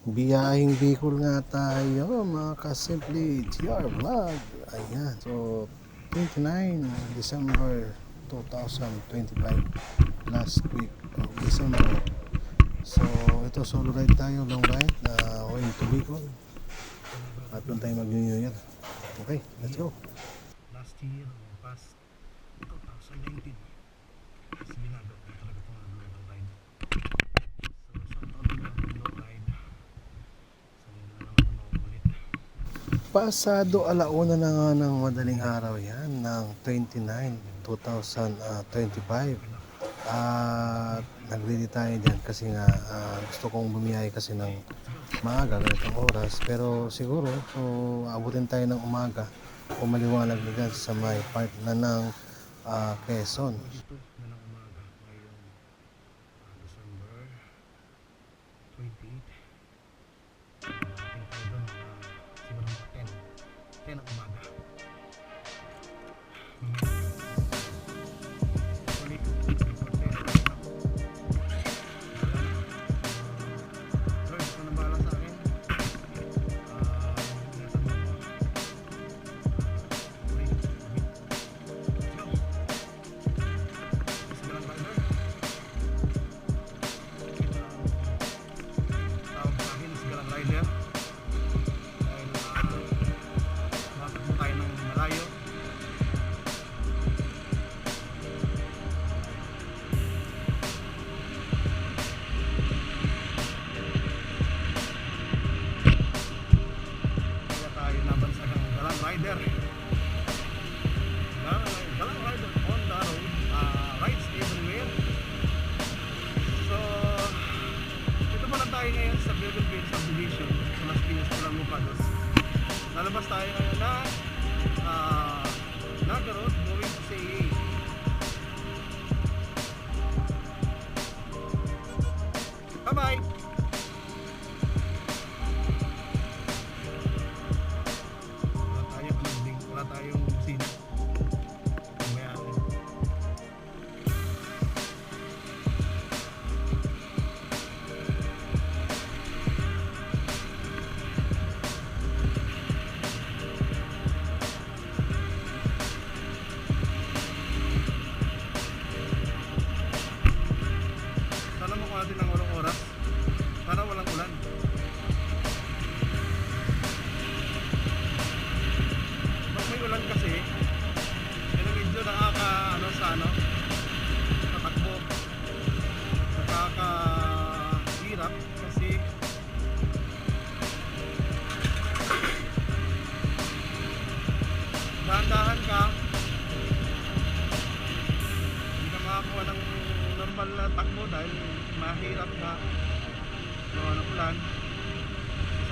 Biyahing Bicol nga tayo mga kasimple GR Vlog. Ayan, so 29 December 2025, last week of December. So ito, solo ride tayo, long ride na going to Bicol. At doon tayo mag-New Year. Okay, let's go. Last year o past 2019 is ginagawa ko talaga itong long ride. So sa tabi ng long ride, so yun na naman ang makukulit. Pasado alauna na nga ng madaling araw yan ng 29, 2025. At nag-ready tayo dyan kasi nga gusto kong bumiyahe kasi ng maaga ganitong oras. Pero siguro, so abutin tayo ng umaga o maliwanag na dyan sa may part na ng Quezon. Dito na ng umaga ngayong December 28. Ating tayo doon siguro mga 10 ng umaga. Rider Galang rider on the road, rides everywhere. So dito muna tayo ngayon sa Bougainville Subdivision sa Las Piñas, Pulang-Mupados. Lalabas tayo ngayon na Naga Road going to CA. Bye bye. Wala tayong sino. Mamaya. Sana makuha natin ng walang oras. Sana walang ulan. May ulan kasi yun ang medyo nakaka tatakbo, nakakahirap kasi dahan-dahan ka, hindi ka makakuha ng normal na takbo dahil mahirap ka ng ulan.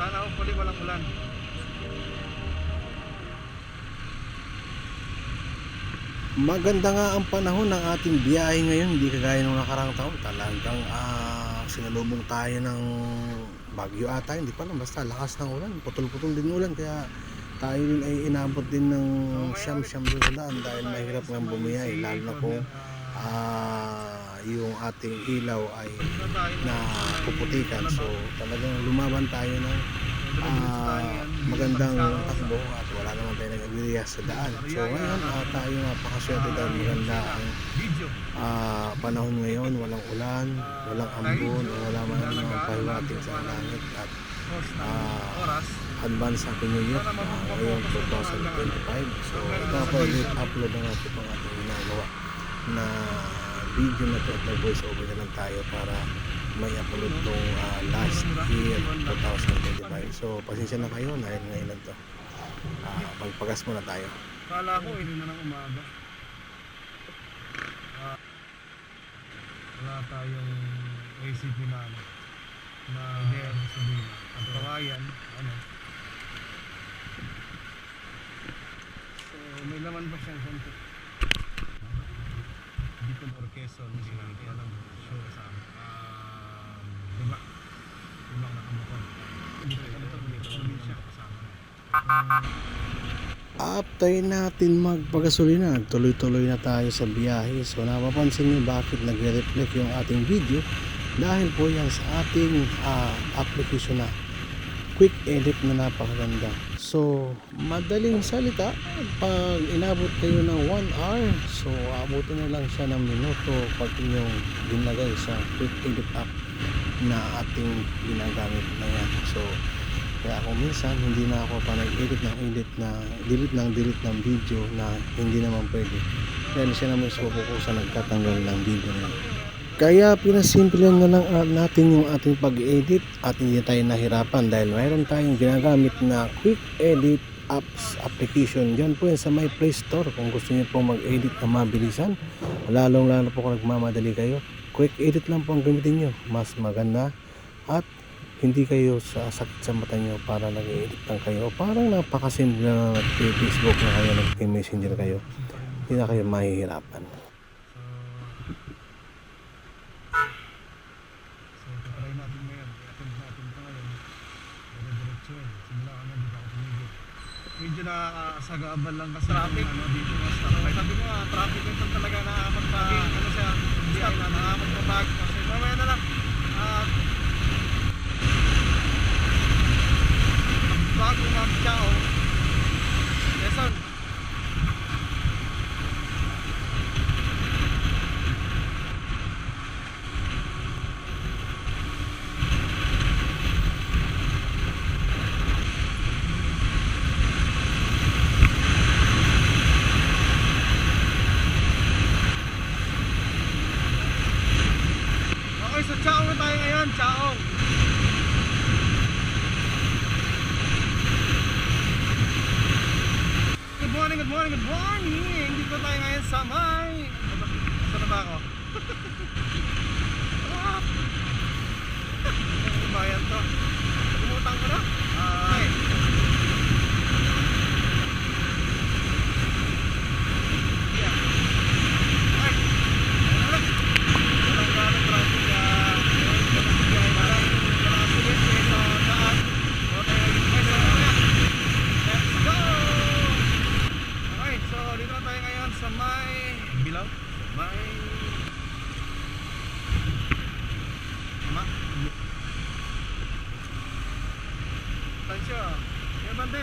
Sana hopefully walang ulan. Maganda nga ang panahon ng ating biyahe ngayon, hindi kagaya nung nakarang taon. Talagang sinalubong tayo ng bagyo ata, hindi pa lang, basta lakas ng ulan, putol-putol din ulan, kaya tayo din ay inabot din ng siyam-siyam ulan dahil mahirap nga bumiyahe, lalo na kung yung ating ilaw ay napuputikan. So talagang lumaban tayo ng magandang takbo at wala naman tayo nag-agriya sa daan. So ngayon tayo napakaswerte dahil maganda ang panahon ngayon, walang ulan, walang ambon, wala man ang pahiwating sa langit. At advance Happy New Year ngayon 2025. So ito ako upload na natin itong ating ginagawa na video na ito at nag-voice over na lang tayo para may upload tong last year 2025. So pasensya na kayo dahil ngayon lang to. Magpagas muna tayo. Kala ko hindi na ng umaga. Wala tayong ACP na sabihin ang kawayan so may laman pa siyang konti. Bicol or Quezon, hindi alam sure saan. Diba nakamotor dito probinsya kasama. After natin magpagasolina, tuloy-tuloy na tayo sa biyahe. So napapansin nyo bakit nagre-reflect yung ating video dahil po yan sa ating application na quick edit na napakaganda. So madaling salita, pag inabot kayo ng 1 hour, so abutin na lang siya ng minuto pag inyong ginagay sa quick edit app na ating ginagamit na yan. So kaya ako minsan hindi na ako pa nag-edit ng delete ng video na hindi naman pwede, dahil siya naman subukusan nagtatanggal ng video na yan. Kaya pinasimple na lang natin yung ating pag-edit at hindi tayo nahirapan dahil mayroon tayong ginagamit na quick edit apps application. Diyan po yan sa my Play Store kung gusto niyo po mag-edit na mabilisan, lalong lalo po kung nagmamadali kayo. Quick edit lang po ang gamitin nyo, mas maganda at hindi kayo sasakit sa mata nyo para nag-edit lang kayo. Parang napakasimple na nag-Facebook na kayo, nag-messenger kayo, hindi na kayo mahihirapan. Try natin ngayon, i-attempt natin ito ngayon. Diretso eh, simula ka na, di ba ako tumigil. Medyo nakasagabal lang kasi traffic. Dito nga stop. Ay, sabi ko nga, traffic ito talaga ano siya, hindi ay nakakapag kasi mamaya na lang. Bago mag-ciao. Lesson. Okay, so ciao na tayo ngayon, ciao. Good morning! Dito tayo ngayon sa may... Saan na ba ako? Ano ba yan to? Lumutang ko na? Ay! Yeah. Ay! Walang ganang traffic parang nakasulit sa taas. Let's go! Okay, so dito na tayo ngayon sa may Bilaw, may Tama? Tansya, kaya bante,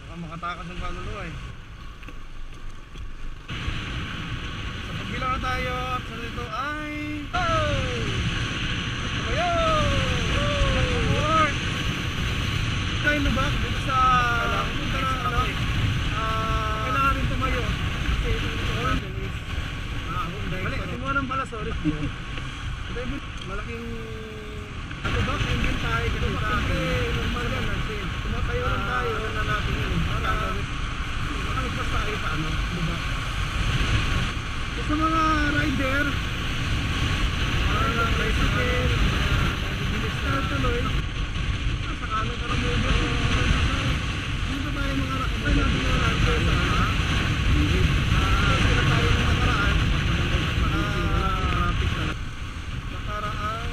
baka makatakas ng kaluluwa eh. Sa pagbilaw na tayo, sa dito ay Tumayo! Tayo lubak dito sa kailangan rin tumayo. Balik, timuanan pala, sorry. Malaking lubak, hindi tayo kasi normal yan. Tumatayo lang tayo na natin yun. Para makalagpas tayo sa lubak. Sa mga rider, tricycle, bibilis na tuloy. Sa kanan ka na movie. Dito tayo mga nakabay natin mga rider sa sila tayo mga nakaraan. Nakaraan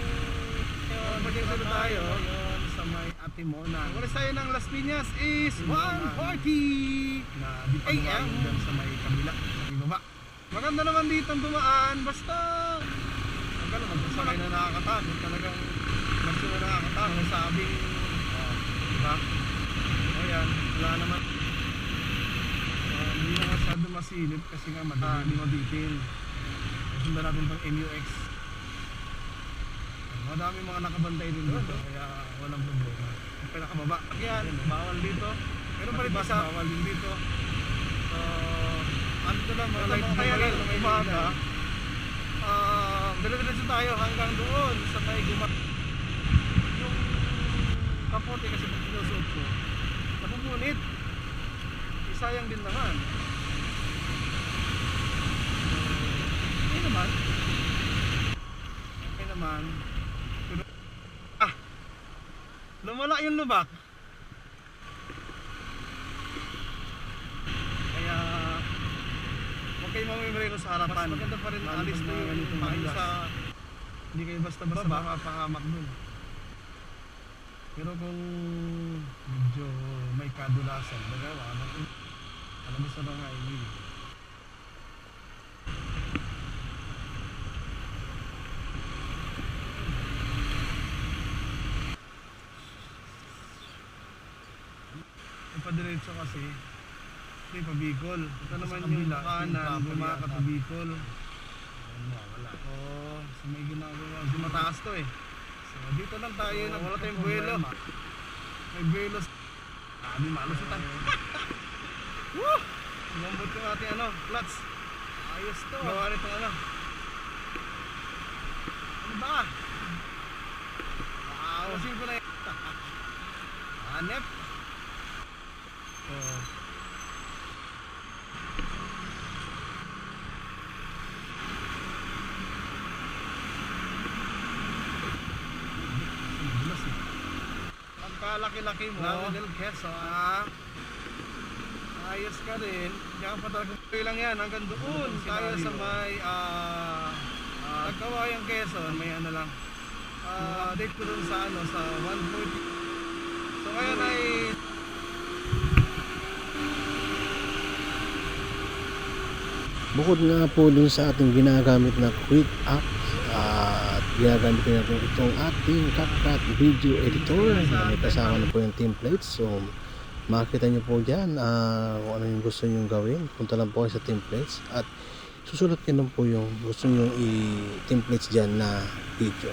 mag-exalo tayo sa may Atimona. Ang oras tayo ng Las Piñas is 1:40 AM sa may kabila, sa ibaba. Maganda naman dito ang dumaan, basta magsasakay na nakakatakot. Talagang magsasakay na nakakatakot. Sabing diba? Ayan, wala naman. Hindi na masyado masilip kasi nga madami mabitin. Sundan natin pang MUX. Madami mga nakabantay din dito, kaya walang problema. Yung pinakababa, yan, bawal dito. Pero pa rin basa, bawal din dito. So, ano ito lang, mga light kaya lang, umaga. Dala-dala tayo hanggang doon sa may yung kapote kasi pag sinusuot ko, napupunit. Isayang din naman. Okay naman. Okay naman. Pero, lumala yung lubak. Kaya huwag kayo mamimreno sa harapan. Mas maganda pa rin alis na yung paano sa hindi kayo basta-basta makapahamak dun. Pero kung medyo may kadulasan, nagawa, alam mo sa mga highway. Yung padiretso kasi, ito yung pabikol. Ito naman yung kanan, gumaka pa Bicol. Wala. Oo, so may ginagawa. Kasi mataas to eh. So dito lang tayo, wala tayong buwelo. May buwelo. Di malusutan. Woo! Lambot yung ating clutch. Ayos to. Gawa nitong Ano ba? Wow, kasi ko na yan. Hanep. Oh. Pagkalaki-laki mo, Del Quezon, ayos ka rin. Kaya pa talaga lang yan hanggang doon tayo sa may Nagkawayang Quezon, may lang. Date ko dun sa sa 140. So ngayon ay Bukod nga po dun sa ating ginagamit na quick app at ginagamit natin itong ating CapCut video editor na may kasama na po yung templates. So makikita nyo po dyan kung ano yung gusto nyo gawin. Punta lang po kayo sa templates at susulat nyo lang po yung gusto nyo i-templates dyan na video.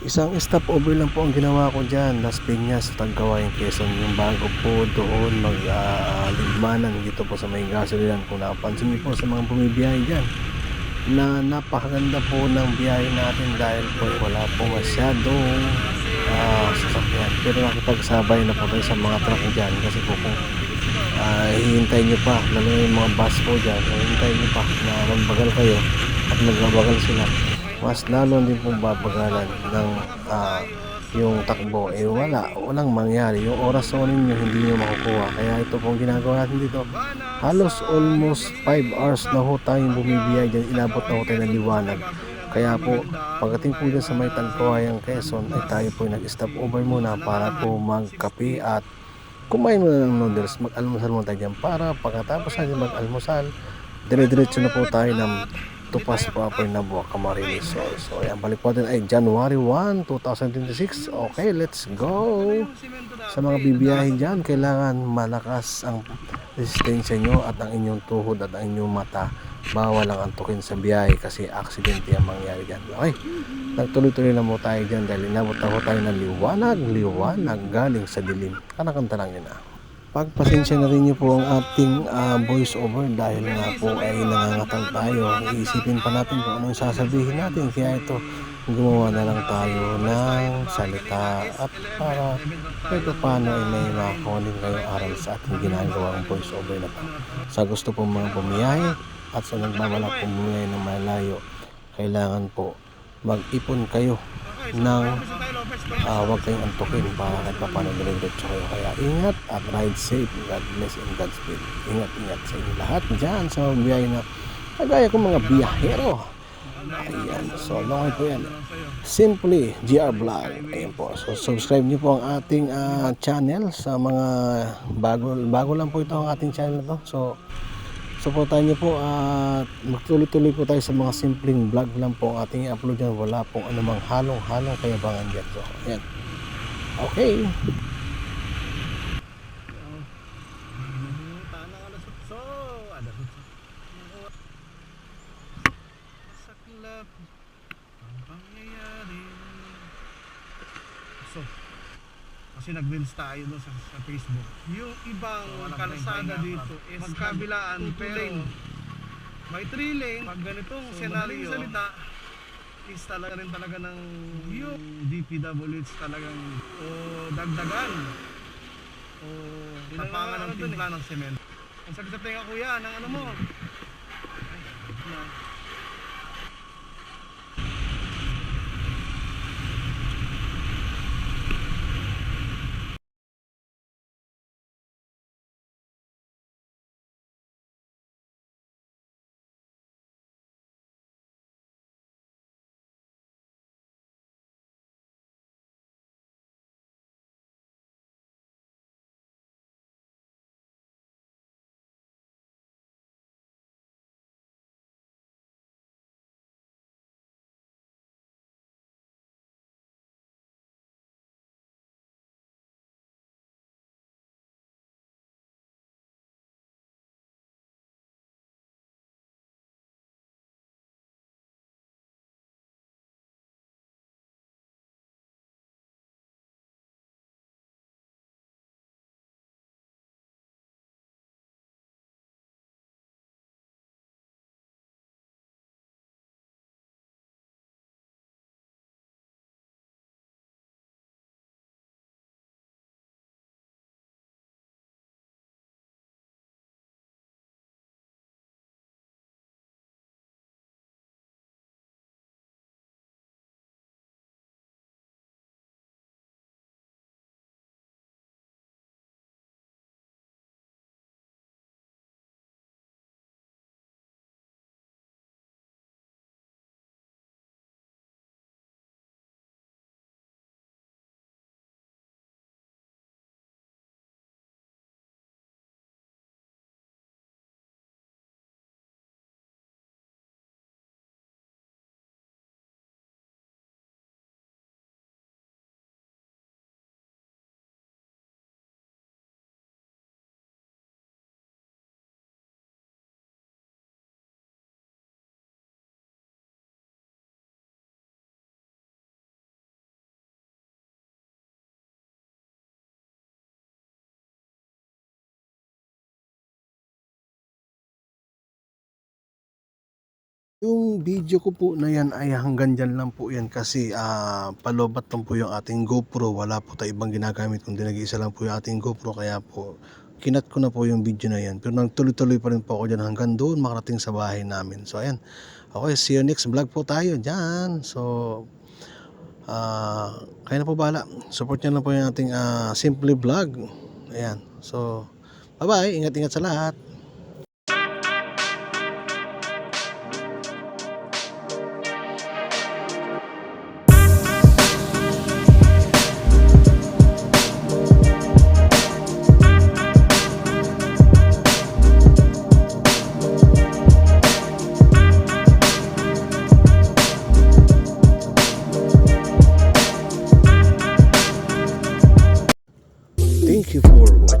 Isang stopover lang po ang ginawa ko dyan, Las Piñas, Tagkawayan, Quezon. Yung bago po doon ligmanan dito po sa may gasolinan. Kung napansin niyo po sa mga bumibiyahe dyan, na napakaganda po ng biyahe natin dahil po wala po masyadong sasakyan. Pero nakipagsabay na po tayo sa mga truck dyan kasi po kung hihintayin nyo pa, lalo yung mga bus po dyan, hihintayin nyo pa na magbagal kayo at magbabagal sila, mas lalo din pong babagalan ng yung takbo. Walang mangyari, yung oras o ninyo hindi nyo makukuha. Kaya ito pong ginagawa natin dito, halos almost 5 hours na ho tayong bumibiyay dyan, inabot na ho tayo ng liwanag. Kaya po pagdating po dyan sa may Tagkawayang Quezon ay tayo po nag-stop over muna para po magkape at kumain muna ng noodles, mag-almusal muna tayo dyan para pagkatapos natin mag-almusal, dire-diretso na po tayo ng Tupas proper na Buwak Camarines Sur. So ayan, balik po natin ay January 1, 2026. Okay, let's go. Sa mga bibiyahe dyan, kailangan malakas ang resistensya nyo at ang inyong tuhod at ang inyong mata. Bawal ang antukin sa biyahe kasi aksidente ang mangyari dyan. Okay, nagtuloy-tuloy na mo tayo dyan dahil inabot na po tayo ng liwanag galing sa dilim. Kanakanta lang yun Pagpasensya na rin niyo po ang ating voice over dahil nga po ay nangangatal tayo. Iisipin pa natin kung anong sasabihin natin. Kaya ito, gumawa na lang tayo ng salita at para kahit paano ay may makakunin kayong aral sa ating ginagawang voice over na to. Sa gusto pong mga bumiyahe at sa nagbabalak pong bumiyahe ng malayo, kailangan po mag-ipon kayo ng huwag kayong antukin para kahit paano dire-diretso kayo. Kaya ingat at ride safe. God bless and Godspeed. Ingat sa inyo lahat dyan sa mga biyahe na kagaya kong mga biyahero. Ayan, so long po yan. Simply GR Vlog. Ayan po, so subscribe nyo po ang ating channel. Sa mga bago lang po ito ang ating channel na to. So supportan nyo po at magtuloy-tuloy po tayo sa mga simpleng vlog lang po ang ating i-upload dyan. Wala pong anumang halong kayabangan dyan. So ayan, okay. Masaklap ang pangyayari. So kasi nag-reels tayo no, sa Facebook. Yung ibang kalsada dito is magkabilaan pero may 3 lane. Pag ganitong senaryo salita is talaga rin talaga ng yung DPWH talagang dagdagan o tapangan ng timpla ng semento. Ang sakit sa tenga kuya ng ano mo. Ay, Yung video ko po na yan ay hanggang dyan lang po yan kasi palobat lang po yung ating GoPro. Wala po tayo ibang ginagamit kundi nag-iisa lang po yung ating GoPro. Kaya po kinat ko na po yung video na yan. Pero nagtuloy-tuloy pa rin po ako dyan hanggang doon makarating sa bahay namin. So ayan. Okay, see you next vlog po tayo dyan. So kaya na po bahala. Support nyo lang po yung ating simple vlog. Ayan. So bye-bye. Ingat-ingat sa lahat. Thank you for watching.